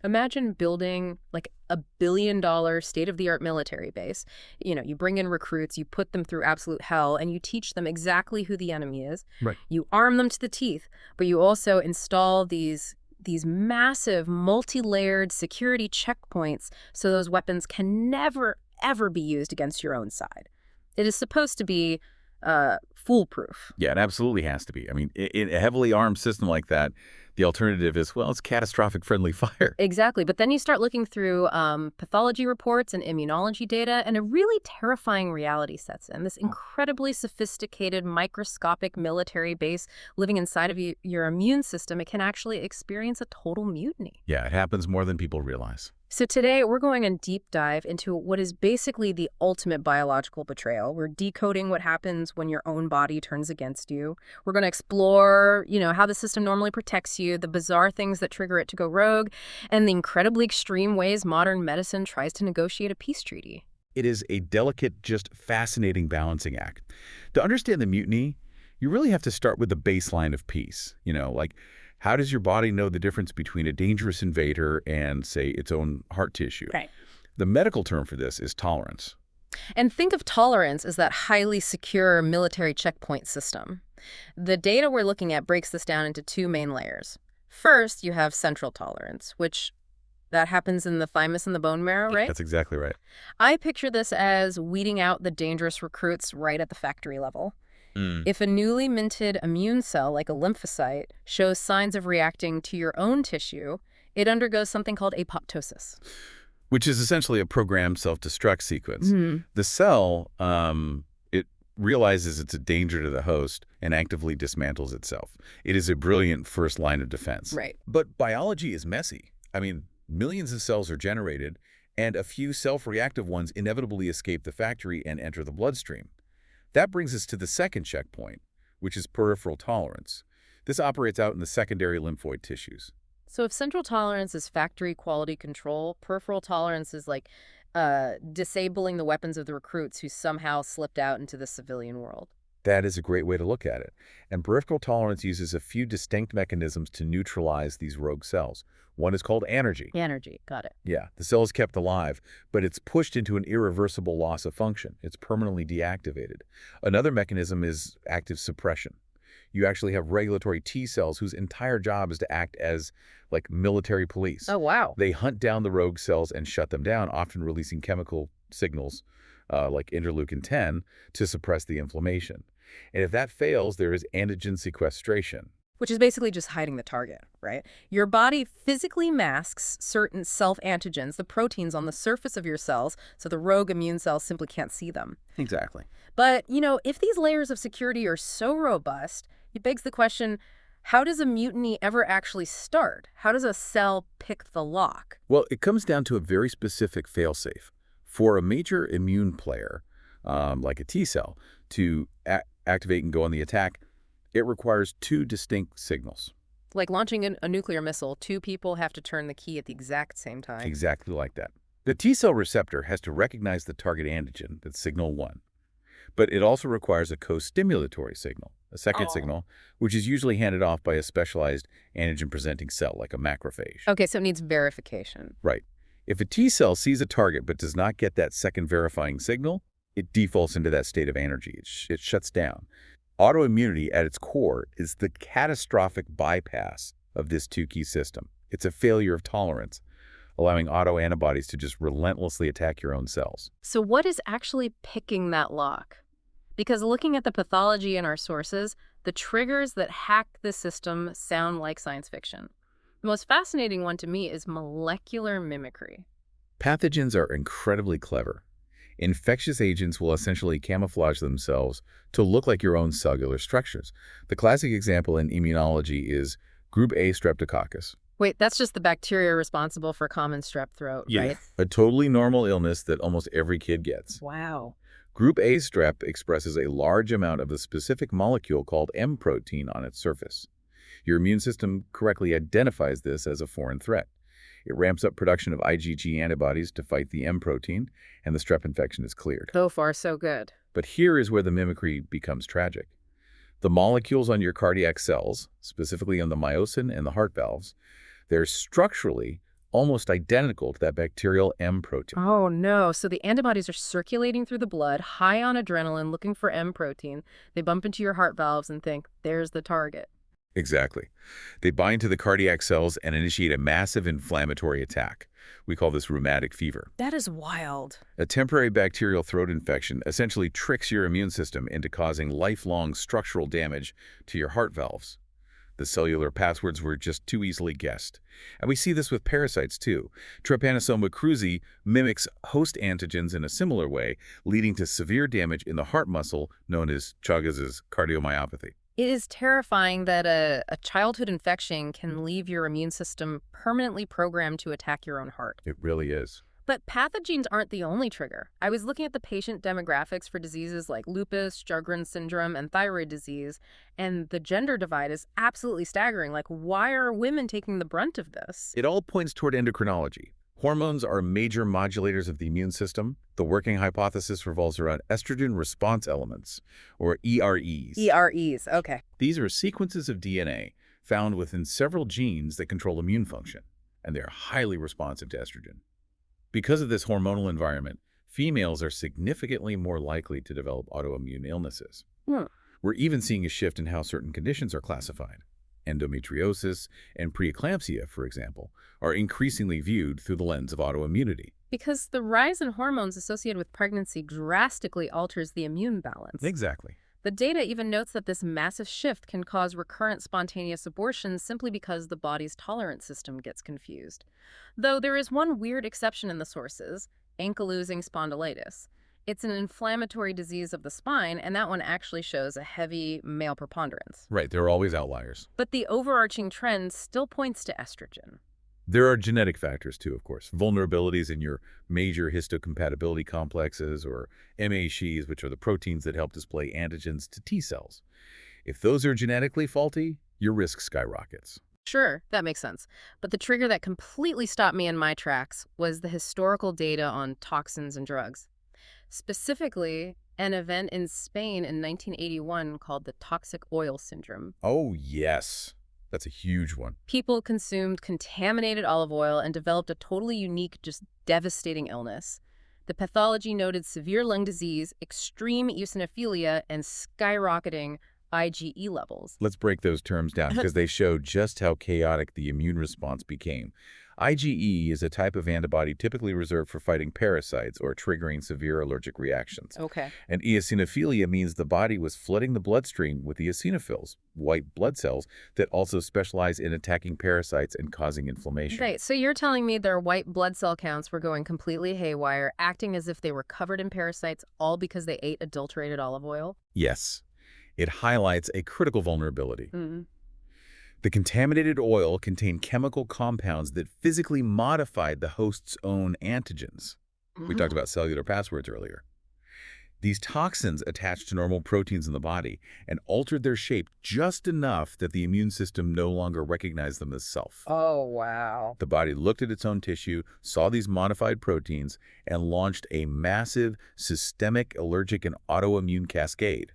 Imagine building like $1 billion state-of-the-art military base. You bring in recruits, you put them through absolute hell, and you teach them exactly who the enemy is. Right. You arm them to the teeth, but you also install these massive multi-layered security checkpoints so those weapons can never, ever be used against your own side. It is supposed to be foolproof. Yeah, it absolutely has to be. I mean, in a heavily armed system like that, the alternative is, well, it's catastrophic friendly fire. Exactly. But then you start looking through pathology reports and immunology data, and a really terrifying reality sets in. This incredibly sophisticated, microscopic military base living inside of your immune system, it can actually experience a total mutiny. Yeah, it happens more than people realize. So today, we're going a deep dive into what is basically the ultimate biological betrayal. We're decoding what happens when your own body turns against you. We're going to explore, how the system normally protects you, the bizarre things that trigger it to go rogue, and the incredibly extreme ways modern medicine tries to negotiate a peace treaty. It is a delicate, just fascinating balancing act. To understand the mutiny, you really have to start with the baseline of peace. How does your body know the difference between a dangerous invader and, say, its own heart tissue? Right. The medical term for this is tolerance. And think of tolerance as that highly secure military checkpoint system. The data we're looking at breaks this down into two main layers. First, you have central tolerance, which that happens in the thymus and the bone marrow, right? That's exactly right. I picture this as weeding out the dangerous recruits right at the factory level. If a newly minted immune cell, like a lymphocyte, shows signs of reacting to your own tissue, it undergoes something called apoptosis. Which is essentially a programmed self-destruct sequence. The cell, it realizes it's a danger to the host and actively dismantles itself. It is a brilliant first line of defense. Right. But biology is messy. I mean, millions of cells are generated, and a few self-reactive ones inevitably escape the factory and enter the bloodstream. That brings us to the second checkpoint, which is peripheral tolerance. This operates out in the secondary lymphoid tissues. So if central tolerance is factory quality control, peripheral tolerance is like disabling the weapons of the recruits who somehow slipped out into the civilian world. That is a great way to look at it. And peripheral tolerance uses a few distinct mechanisms to neutralize these rogue cells. One is called anergy. Anergy, got it. Yeah, the cell is kept alive, but it's pushed into an irreversible loss of function. It's permanently deactivated. Another mechanism is active suppression. You actually have regulatory T cells whose entire job is to act as like military police. Oh, wow. They hunt down the rogue cells and shut them down, often releasing chemical signals like interleukin-10 to suppress the inflammation. And if that fails, there is antigen sequestration. Which is basically just hiding the target, right? Your body physically masks certain self-antigens, the proteins on the surface of your cells, so the rogue immune cells simply can't see them. Exactly. But, if these layers of security are so robust, it begs the question, how does a mutiny ever actually start? How does a cell pick the lock? Well, it comes down to a very specific failsafe. For a major immune player, like a T cell, to activate and go on the attack, it requires two distinct signals. Like launching a nuclear missile, two people have to turn the key at the exact same time. Exactly like that. The T cell receptor has to recognize the target antigen, that's signal 1. But it also requires a co-stimulatory signal, a second signal, which is usually handed off by a specialized antigen-presenting cell, like a macrophage. Okay, so it needs verification. Right. If a T cell sees a target but does not get that second verifying signal, it defaults into that state of anergy. It shuts down. Autoimmunity at its core is the catastrophic bypass of this two-key system. It's a failure of tolerance, allowing autoantibodies to just relentlessly attack your own cells. So what is actually picking that lock? Because looking at the pathology in our sources, the triggers that hack the system sound like science fiction. The most fascinating one to me is molecular mimicry. Pathogens are incredibly clever. Infectious agents will essentially camouflage themselves to look like your own cellular structures. The classic example in immunology is group A streptococcus. Wait, that's just the bacteria responsible for common strep throat, right? A totally normal illness that almost every kid gets. Wow. Group A strep expresses a large amount of a specific molecule called M protein on its surface. Your immune system correctly identifies this as a foreign threat. It ramps up production of IgG antibodies to fight the M protein, and the strep infection is cleared. So far, so good. But here is where the mimicry becomes tragic. The molecules on your cardiac cells, specifically on the myosin and the heart valves, they're structurally almost identical to that bacterial M protein. Oh, no. So the antibodies are circulating through the blood, high on adrenaline, looking for M protein. They bump into your heart valves and think, there's the target. Exactly. They bind to the cardiac cells and initiate a massive inflammatory attack. We call this rheumatic fever. That is wild. A temporary bacterial throat infection essentially tricks your immune system into causing lifelong structural damage to your heart valves. The cellular passwords were just too easily guessed. And we see this with parasites, too. Trypanosoma cruzi mimics host antigens in a similar way, leading to severe damage in the heart muscle known as Chagas' cardiomyopathy. It is terrifying that a childhood infection can leave your immune system permanently programmed to attack your own heart. It really is. But pathogens aren't the only trigger. I was looking at the patient demographics for diseases like lupus, Sjogren's syndrome, and thyroid disease, and the gender divide is absolutely staggering. Like, why are women taking the brunt of this? It all points toward endocrinology. Hormones are major modulators of the immune system. The working hypothesis revolves around estrogen response elements, or EREs. EREs, okay. These are sequences of DNA found within several genes that control immune function, and they're highly responsive to estrogen. Because of this hormonal environment, females are significantly more likely to develop autoimmune illnesses. We're even seeing a shift in how certain conditions are classified. Endometriosis and preeclampsia, for example, are increasingly viewed through the lens of autoimmunity. Because the rise in hormones associated with pregnancy drastically alters the immune balance. Exactly. The data even notes that this massive shift can cause recurrent spontaneous abortions simply because the body's tolerance system gets confused. Though there is one weird exception in the sources, ankylosing spondylitis. It's an inflammatory disease of the spine, and that one actually shows a heavy male preponderance. Right, there are always outliers. But the overarching trend still points to estrogen. There are genetic factors too, of course. Vulnerabilities in your major histocompatibility complexes, or MHCs, which are the proteins that help display antigens to T cells. If those are genetically faulty, your risk skyrockets. Sure, that makes sense. But the trigger that completely stopped me in my tracks was the historical data on toxins and drugs. Specifically, an event in Spain in 1981 called the toxic oil syndrome. Oh, yes. That's a huge one. People consumed contaminated olive oil and developed a totally unique, just devastating illness. The pathology noted severe lung disease, extreme eosinophilia, and skyrocketing IgE levels. Let's break those terms down because they show just how chaotic the immune response became. IgE is a type of antibody typically reserved for fighting parasites or triggering severe allergic reactions. Okay. And eosinophilia means the body was flooding the bloodstream with eosinophils, white blood cells, that also specialize in attacking parasites and causing inflammation. Right, so you're telling me their white blood cell counts were going completely haywire, acting as if they were covered in parasites, all because they ate adulterated olive oil? Yes. It highlights a critical vulnerability. The contaminated oil contained chemical compounds that physically modified the host's own antigens. We talked about cellular passwords earlier. These toxins attached to normal proteins in the body and altered their shape just enough that the immune system no longer recognized them as self. Oh, wow. The body looked at its own tissue, saw these modified proteins, and launched a massive systemic allergic and autoimmune cascade.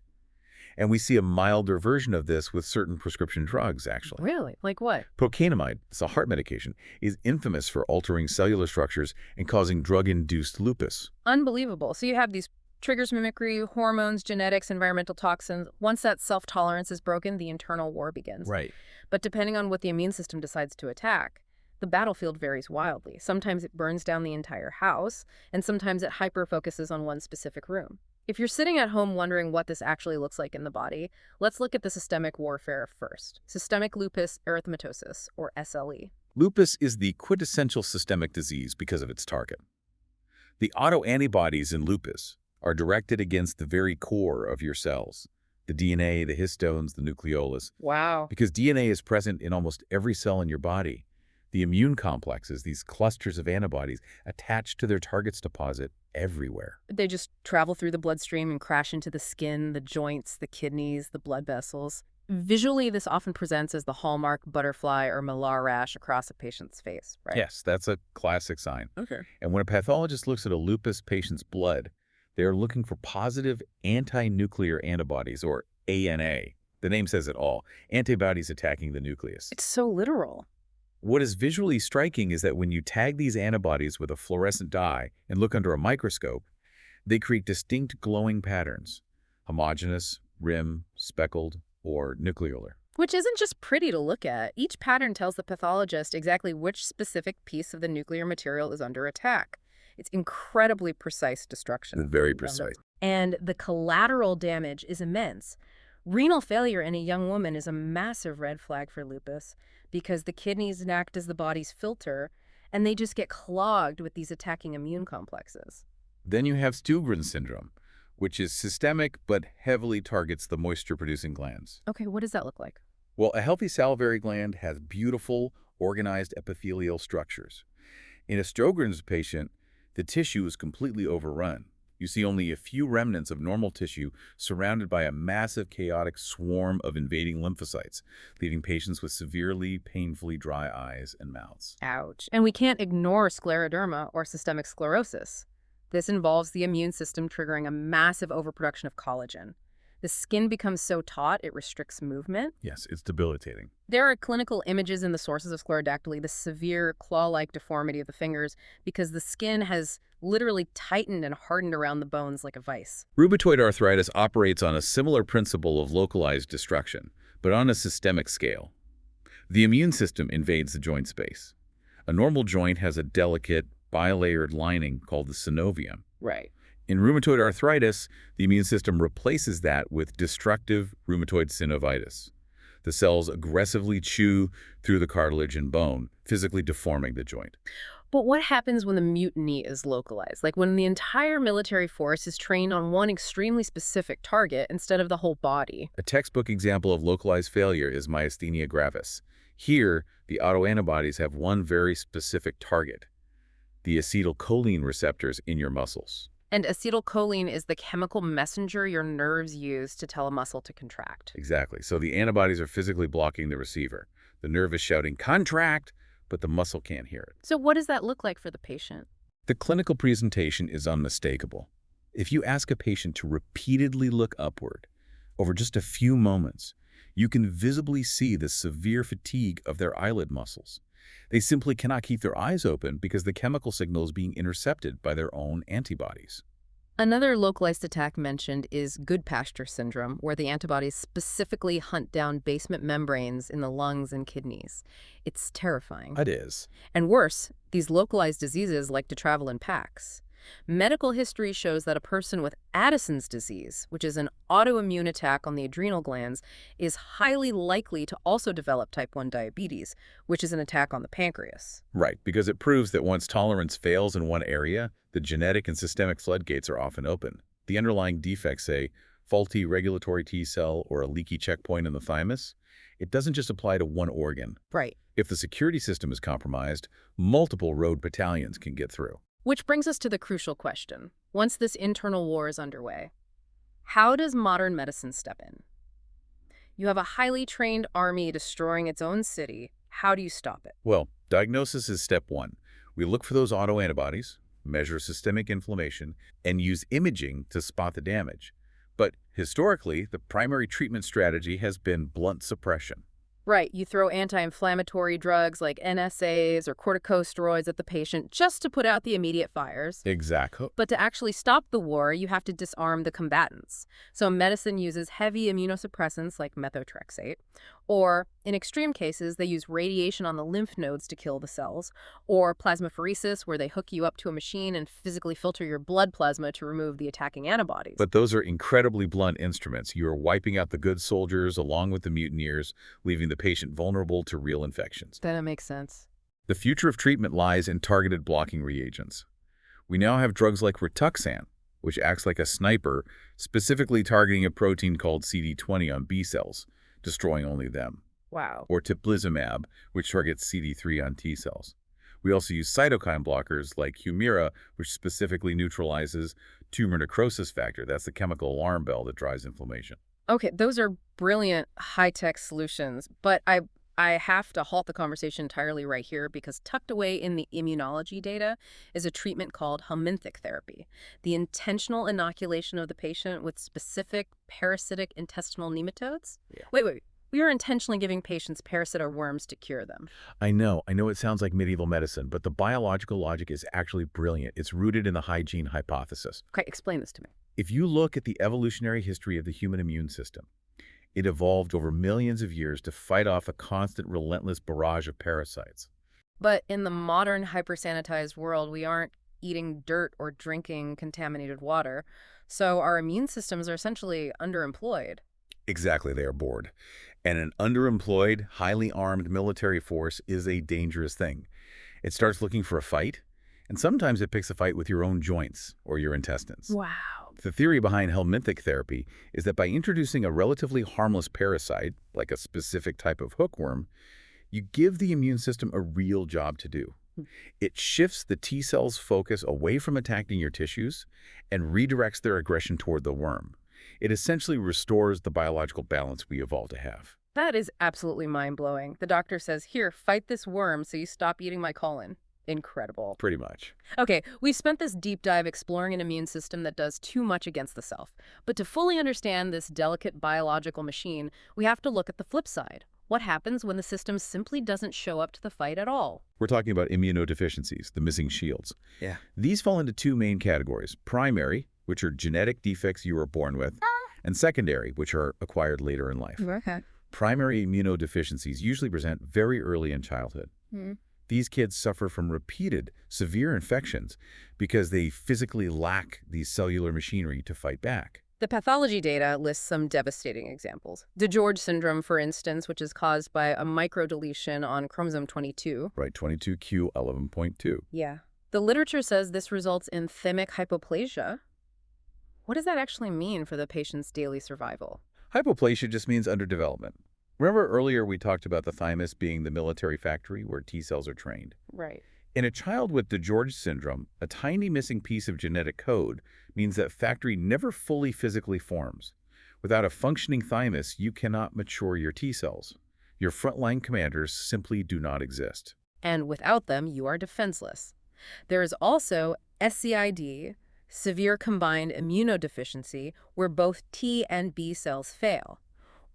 And we see a milder version of this with certain prescription drugs, actually. Really? Like what? Procainamide, it's a heart medication, is infamous for altering cellular structures and causing drug-induced lupus. Unbelievable. So you have these triggers, mimicry, hormones, genetics, environmental toxins. Once that self-tolerance is broken, the internal war begins. Right. But depending on what the immune system decides to attack, the battlefield varies wildly. Sometimes it burns down the entire house, and sometimes it hyper-focuses on one specific room. If you're sitting at home wondering what this actually looks like in the body, let's look at the systemic warfare first. Systemic lupus erythematosus, or SLE. Lupus is the quintessential systemic disease because of its target. The autoantibodies in lupus are directed against the very core of your cells, the DNA, the histones, the nucleolus. Wow. Because DNA is present in almost every cell in your body. The immune complexes, these clusters of antibodies, attach to their target's deposit everywhere. They just travel through the bloodstream and crash into the skin, the joints, the kidneys, the blood vessels. Visually, this often presents as the hallmark butterfly or malar rash across a patient's face, right? Yes, that's a classic sign. Okay. And when a pathologist looks at a lupus patient's blood, they're looking for positive anti-nuclear antibodies, or ANA. The name says it all. Antibodies attacking the nucleus. It's so literal. What is visually striking is that when you tag these antibodies with a fluorescent dye and look under a microscope, they create distinct glowing patterns, homogeneous, rim, speckled, or nucleolar. Which isn't just pretty to look at. Each pattern tells the pathologist exactly which specific piece of the nuclear material is under attack. It's incredibly precise destruction. Very precise. And the collateral damage is immense. Renal failure in a young woman is a massive red flag for lupus because the kidneys act as the body's filter, and they just get clogged with these attacking immune complexes. Then you have Sjogren's syndrome, which is systemic but heavily targets the moisture-producing glands. Okay, what does that look like? Well, a healthy salivary gland has beautiful, organized epithelial structures. In a Sjogren's patient, the tissue is completely overrun. You see only a few remnants of normal tissue surrounded by a massive chaotic swarm of invading lymphocytes, leaving patients with severely, painfully dry eyes and mouths. Ouch. And we can't ignore scleroderma or systemic sclerosis. This involves the immune system triggering a massive overproduction of collagen. The skin becomes so taut it restricts movement. Yes, it's debilitating. There are clinical images in the sources of sclerodactyly, the severe claw-like deformity of the fingers, because the skin has literally tightened and hardened around the bones like a vice. Rheumatoid arthritis operates on a similar principle of localized destruction, but on a systemic scale. The immune system invades the joint space. A normal joint has a delicate, bilayered lining called the synovium. Right. In rheumatoid arthritis, the immune system replaces that with destructive rheumatoid synovitis. The cells aggressively chew through the cartilage and bone, physically deforming the joint. But what happens when the mutiny is localized? Like when the entire military force is trained on one extremely specific target instead of the whole body? A textbook example of localized failure is myasthenia gravis. Here, the autoantibodies have one very specific target, the acetylcholine receptors in your muscles. And acetylcholine is the chemical messenger your nerves use to tell a muscle to contract. Exactly. So the antibodies are physically blocking the receiver. The nerve is shouting, "Contract!" but the muscle can't hear it. So what does that look like for the patient? The clinical presentation is unmistakable. If you ask a patient to repeatedly look upward over just a few moments, you can visibly see the severe fatigue of their eyelid muscles. They simply cannot keep their eyes open because the chemical signal is being intercepted by their own antibodies. Another localized attack mentioned is Goodpasture syndrome, where the antibodies specifically hunt down basement membranes in the lungs and kidneys. It's terrifying. It is. And worse, these localized diseases like to travel in packs. Medical history shows that a person with Addison's disease, which is an autoimmune attack on the adrenal glands, is highly likely to also develop type 1 diabetes, which is an attack on the pancreas. Right, because it proves that once tolerance fails in one area, the genetic and systemic floodgates are often open. The underlying defects, say, faulty regulatory T cell or a leaky checkpoint in the thymus, it doesn't just apply to one organ. Right. If the security system is compromised, multiple road battalions can get through. Which brings us to the crucial question. Once this internal war is underway, how does modern medicine step in? You have a highly trained army destroying its own city. How do you stop it? Well, diagnosis is step one. We look for those autoantibodies, measure systemic inflammation, and use imaging to spot the damage. But historically, the primary treatment strategy has been blunt suppression. Right, you throw anti-inflammatory drugs like NSAIDs or corticosteroids at the patient just to put out the immediate fires. Exactly. But to actually stop the war, you have to disarm the combatants. So medicine uses heavy immunosuppressants like methotrexate, or in extreme cases, they use radiation on the lymph nodes to kill the cells, or plasmapheresis, where they hook you up to a machine and physically filter your blood plasma to remove the attacking antibodies. But those are incredibly blunt instruments. You are wiping out the good soldiers along with the mutineers, leaving the patient vulnerable to real infections. That makes sense. The future of treatment lies in targeted blocking reagents. We now have drugs like Rituxan, which acts like a sniper, specifically targeting a protein called CD20 on B cells, destroying only them. Wow. Or teplizumab, which targets CD3 on T cells. We also use cytokine blockers like Humira, which specifically neutralizes tumor necrosis factor. That's the chemical alarm bell that drives inflammation. Okay, those are brilliant high-tech solutions, but I have to halt the conversation entirely right here because tucked away in the immunology data is a treatment called helminthic therapy, the intentional inoculation of the patient with specific parasitic intestinal nematodes. Yeah. Wait. We are intentionally giving patients parasitic worms to cure them. I know it sounds like medieval medicine, but the biological logic is actually brilliant. It's rooted in the hygiene hypothesis. Okay, explain this to me. If you look at the evolutionary history of the human immune system, it evolved over millions of years to fight off a constant, relentless barrage of parasites. But in the modern hypersanitized world, we aren't eating dirt or drinking contaminated water, so our immune systems are essentially underemployed. Exactly, they are bored. And an underemployed, highly armed military force is a dangerous thing. It starts looking for a fight, and sometimes it picks a fight with your own joints or your intestines. Wow. The theory behind helminthic therapy is that by introducing a relatively harmless parasite, like a specific type of hookworm, you give the immune system a real job to do. It shifts the T cells' focus away from attacking your tissues and redirects their aggression toward the worm. It essentially restores the biological balance we evolved to have. That is absolutely mind-blowing. The doctor says, here, fight this worm so you stop eating my colon. Incredible. Pretty much. Okay, we spent this deep dive exploring an immune system that does too much against the self. But to fully understand this delicate biological machine, we have to look at the flip side. What happens when the system simply doesn't show up to the fight at all? We're talking about immunodeficiencies, the missing shields. Yeah. These fall into two main categories: primary, which are genetic defects you were born with, and secondary, which are acquired later in life. Okay. Primary immunodeficiencies usually present very early in childhood. These kids suffer from repeated, severe infections because they physically lack the cellular machinery to fight back. The pathology data lists some devastating examples. DeGeorge syndrome, for instance, which is caused by a microdeletion on chromosome 22. Right, 22q11.2. Yeah. The literature says this results in thymic hypoplasia. What does that actually mean for the patient's daily survival? Hypoplasia just means underdevelopment. Remember earlier we talked about the thymus being the military factory where T cells are trained? Right. In a child with DeGeorge syndrome, a tiny missing piece of genetic code means that factory never fully physically forms. Without a functioning thymus, you cannot mature your T cells. Your frontline commanders simply do not exist. And without them, you are defenseless. There is also SCID, severe combined immunodeficiency, where both T and B cells fail,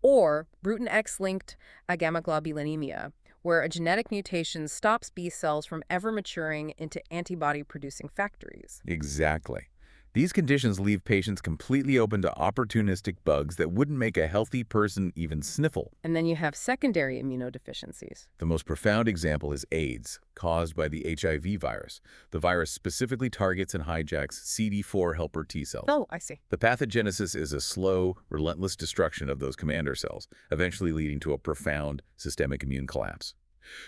or Bruton X-linked agammaglobulinemia, where a genetic mutation stops B cells from ever maturing into antibody-producing factories. Exactly. These conditions leave patients completely open to opportunistic bugs that wouldn't make a healthy person even sniffle. And then you have secondary immunodeficiencies. The most profound example is AIDS, caused by the HIV virus. The virus specifically targets and hijacks CD4 helper T cells. Oh, I see. The pathogenesis is a slow, relentless destruction of those commander cells, eventually leading to a profound systemic immune collapse.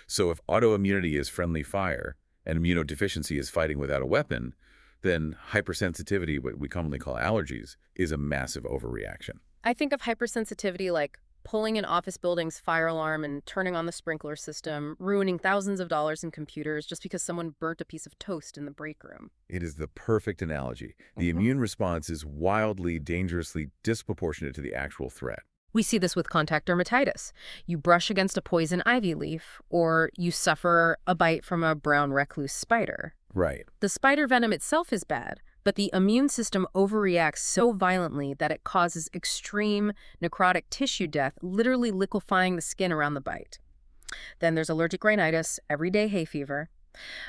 So if autoimmunity is friendly fire and immunodeficiency is fighting without a weapon, then hypersensitivity, what we commonly call allergies, is a massive overreaction. I think of hypersensitivity like pulling an office building's fire alarm and turning on the sprinkler system, ruining thousands of dollars in computers just because someone burnt a piece of toast in the break room. It is the perfect analogy. The immune response is wildly, dangerously disproportionate to the actual threat. We see this with contact dermatitis. You brush against a poison ivy leaf, or you suffer a bite from a brown recluse spider. Right. The spider venom itself is bad, but the immune system overreacts so violently that it causes extreme necrotic tissue death, literally liquefying the skin around the bite. Then there's allergic rhinitis, everyday hay fever.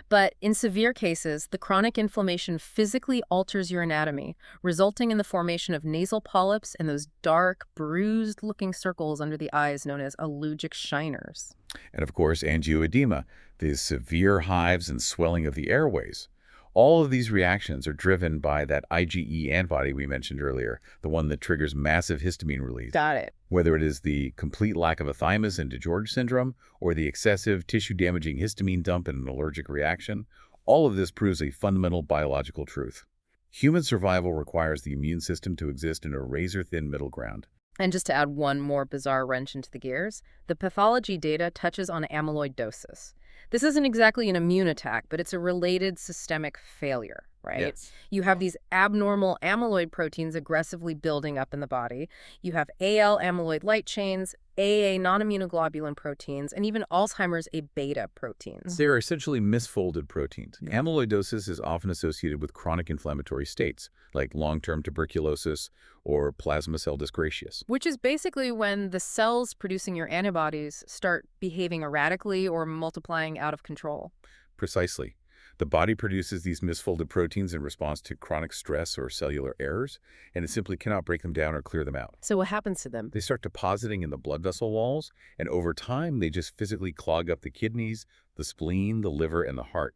But in severe cases, the chronic inflammation physically alters your anatomy, resulting in the formation of nasal polyps and those dark, bruised-looking circles under the eyes known as allergic shiners. And of course, angioedema, the severe hives and swelling of the airways. All of these reactions are driven by that IgE antibody we mentioned earlier, the one that triggers massive histamine release. Got it. Whether it is the complete lack of a thymus in DeGeorge syndrome or the excessive tissue-damaging histamine dump in an allergic reaction, all of this proves a fundamental biological truth. Human survival requires the immune system to exist in a razor-thin middle ground. And just to add one more bizarre wrench into the gears, the pathology data touches on amyloidosis. This isn't exactly an immune attack, but it's a related systemic failure, right? Yes. You have these abnormal amyloid proteins aggressively building up in the body. You have AL amyloid light chains, AA non-immunoglobulin proteins, and even Alzheimer's A beta proteins. They're essentially misfolded proteins. Amyloidosis is often associated with chronic inflammatory states, like long-term tuberculosis or plasma cell dyscrasias. Which is basically when the cells producing your antibodies start behaving erratically or multiplying out of control. Precisely. The body produces these misfolded proteins in response to chronic stress or cellular errors, and it simply cannot break them down or clear them out. So what happens to them? They start depositing in the blood vessel walls, and over time, they just physically clog up the kidneys, the spleen, the liver, and the heart.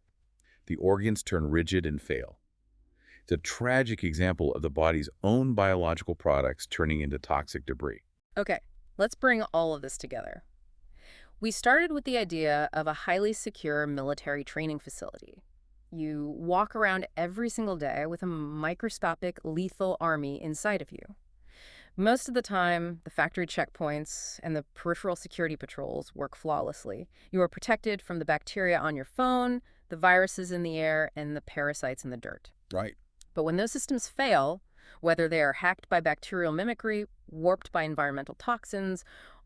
The organs turn rigid and fail. It's a tragic example of the body's own biological products turning into toxic debris. Okay, let's bring all of this together. We started with the idea of a highly secure military training facility. You walk around every single day with a microscopic, lethal army inside of you. Most of the time, the factory checkpoints and the peripheral security patrols work flawlessly. You are protected from the bacteria on your phone, the viruses in the air, and the parasites in the dirt. Right. But when those systems fail, whether they are hacked by bacterial mimicry, warped by environmental toxins,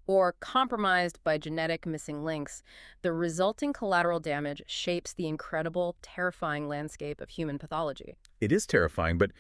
or compromised by genetic missing links, the resulting collateral damage shapes the incredible, terrifying landscape of human pathology. It is terrifying, but,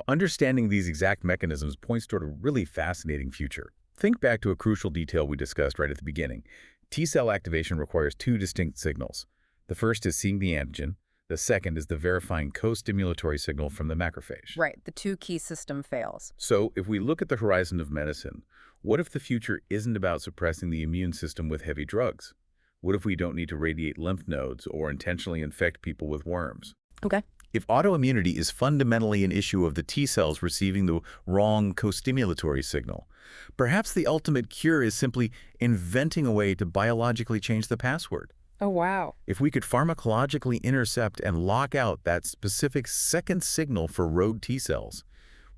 understanding these exact mechanisms points toward a really fascinating future. Think back to a crucial detail we discussed right at the beginning. T-cell activation requires two distinct signals. The first is seeing the antigen. The second is the verifying co-stimulatory signal from the macrophage. Right, the two-key system fails. So if we look at the horizon of medicine, what if the future isn't about suppressing the immune system with heavy drugs? What if we don't need to radiate lymph nodes or intentionally infect people with worms? Okay. If autoimmunity is fundamentally an issue of the T cells receiving the wrong co-stimulatory signal, perhaps the ultimate cure is simply inventing a way to biologically change the password. Oh, wow. If we could pharmacologically intercept and lock out that specific second signal for rogue T cells,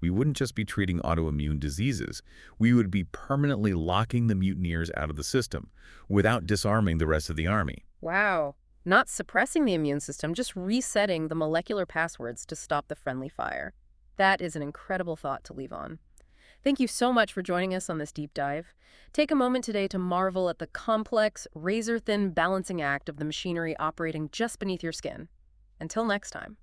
we wouldn't just be treating autoimmune diseases. We would be permanently locking the mutineers out of the system without disarming the rest of the army. Wow. Not suppressing the immune system, just resetting the molecular passwords to stop the friendly fire. That is an incredible thought to leave on. Thank you so much for joining us on this deep dive. Take a moment today to marvel at the complex, razor-thin balancing act of the machinery operating just beneath your skin. Until next time.